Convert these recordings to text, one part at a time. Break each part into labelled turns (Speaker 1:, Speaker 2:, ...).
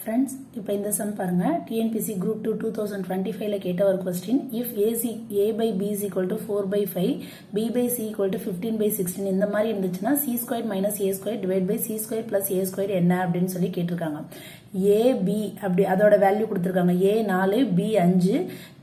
Speaker 1: Friends, இப்போ இந்த some பாருங்க TNPC Group 2 2025ல கேட்ட ஒரு question. If A by B is equal to 4 by 5, B by C equal to 15 by 16 இந்த மாதிரி இருந்துச்சுன்னா C squared minus A squared divided by C squared plus A squared என்ன அப்படின்னு சொல்லி கேட்டிருக்காங்க. A, B அப்படி அதோட வேல்யூ கொடுத்துருக்காங்க. A 4, B 5,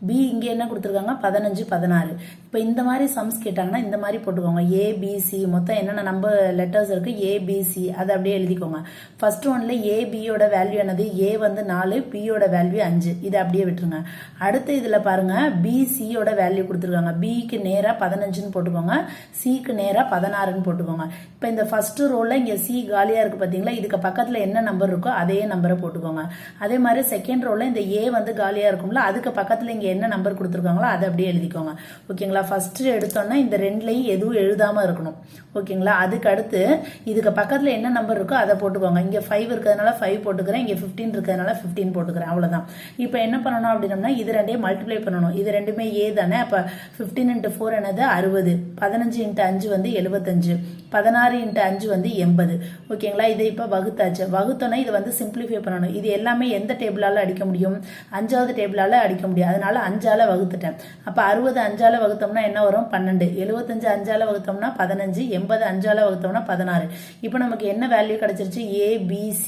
Speaker 1: B இங்க என்ன கொடுத்துருக்காங்க 15, 16. இப்போ இந்த மாதிரி சம்ஸ் கேட்டாங்கன்னா இந்த மாதிரி போட்டுக்கோங்க. A, B, C மொத்தம் என்னென்ன நம்பர் லெட்டர்ஸ் இருக்கு A, B, C அதை அப்படியே எழுதிக்கோங்க. ஃபர்ஸ்ட் ஒன்ல A, B யோட வேல்யூ என்னது A வந்து 4, B யோட வேல்யூ 5. இதை அப்படியே விட்டுருங்க. அடுத்து இதுல பாருங்க B, C யோட வேல்யூ கொடுத்துருக்காங்க. B க்கு நேரா 15ன்னு போட்டுக்கோங்க, C க்கு நேரா 16ன்னு போட்டுக்கோங்க. இப்போ இந்த ஃபர்ஸ்ட் ரோல இங்க C காலியா இருக்கு பாத்தீங்களா, இதுக்கு பக்கத்துல என்ன நம்பர் இருக்கோ அதே நம்பரை போட்டுக்கோங்க. அதே மாதிரி செகண்ட் ரோல இந்த A வந்து காலியா இருக்கும்ல, அதுக்கு பக்கத்துல இங்க என்ன நம்பர் கொடுத்துருக்காங்களோ அதை அப்படியே எழுதிக்கோங்க. ஓகேங்களா, ஃபர்ஸ்ட் எடுத்தோம்னா இந்த ரெண்டுலையும் எதுவும் எழுதாம இருக்கணும். ஓகேங்களா, அதுக்கு அடுத்து இதுக்கு பக்கத்துல என்ன நம்பர் இருக்கோ அதை போட்டுக்கோங்க. இங்க 5 இருக்கிறதுனால 5 போட்டுக்கிறேன், இங்க 15 இருக்கிறதுனால 15 போட்டுக்கிறேன், அவ்வளவுதான். இப்போ என்ன பண்ணணும் அப்படின்னா இது ரெண்டையும் மல்டிப்ளை பண்ணணும். இது ரெண்டுமே A தானே, அப்ப 15 into 4 என்னது 60, 15 into 5 வந்து 75, 16 into 5 வந்து 80. ஓகேங்களா, இதை இப்ப வகுத்தாச்சு. வகுத்தோன்னா இது வந்து சிம்பிளிஃபை பண்ணணும். இது எல்லாமே எந்த டேபிளால அடிக்க முடியும், 5வது டேபிளால அடிக்க முடியும். அதனால 5ஆல வகுத்துட்டேன். அப்ப 60 5ஆல வகுத்தோம்னா என்ன வரும் 12, 75 5ஆல வகுத்தோம்னா 15, 80 5ஆல வகுத்தோம்னா 16. இப்போ நமக்கு என்ன வேல்யூ கிடைச்சிருச்சு A, B, C.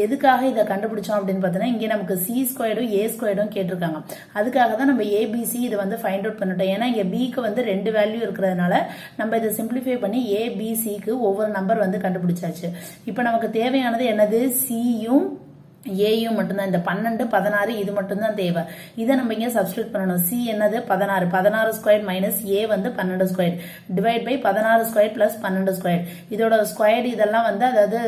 Speaker 1: எதுக்காக இதை கண்டுபிடிச்சோம் அப்படின்னு பார்த்தோன்னா இங்க நமக்கு C ஸ்கொயர்டும் A ஸ்கொயர்டும் கேட்டிருக்காங்க. அதுக்காக தான் நம்ம ABC இதை வந்து ஃபைண்ட் அவுட் பண்ணிட்டோம். ஏன்னா இங்க B க்கு வந்து 2 வேல்யூ இருக்கிறதுனால நம்ம இதை சிம்பிளிஃபை பண்ணி ABCக்கு ஒவ்வொரு நம்பர் வந்து கண்டுபிடிச்சாச்சு. இப்போ நமக்கு தேவையானது என்னது Cயும் ஏயும் மட்டும்தான். இந்த 12 16 இது மட்டும்தான் தேவை. இதை நம்ம இங்க சப்ஸ்டிட்யூட் பண்ணணும். சி என்னது 16, 16 ஸ்கொயர் மைனஸ் ஏ வந்து 12 square divide by 16 square plus 12 square. இதோட ஸ்கொயர் இதெல்லாம் வந்து அதாவது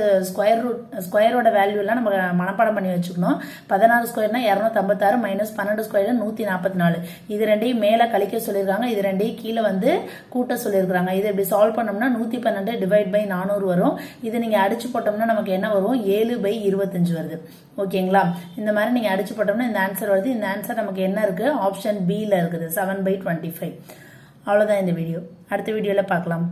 Speaker 1: ஸ்கொயரோட வேல்யூ எல்லாம் நம்ம மனப்பாடம் பண்ணி வச்சுக்கணும். 16 ஸ்கொயர்னா 256 மைனஸ் 12 ஸ்கொயர் 144. இது ரெண்டையும் மேல கழிக்க சொல்லியிருக்காங்க, இது ரெண்டையும் கீழே வந்து கூட்ட சொல்லியிருக்காங்க. இதை இப்படி சால்வ் பண்ணோம்னா 112 டிவைட் பை 400 வரும். இது நீங்க அடிச்சு போட்டோம்னா நமக்கு என்ன வரும் 7 by 25 வருது. ஓகேங்களா, இந்த மாதிரி நீங்க அடிச்சு போட்டோம்னா இந்த ஆன்சர் வருது. இந்த ஆன்சர் நமக்கு என்ன இருக்கு ஆப்ஷன் B ல இருக்குது 7 by 25. அவ்வளவுதான் இந்த வீடியோ. அடுத்த வீடியோல பார்க்கலாம்.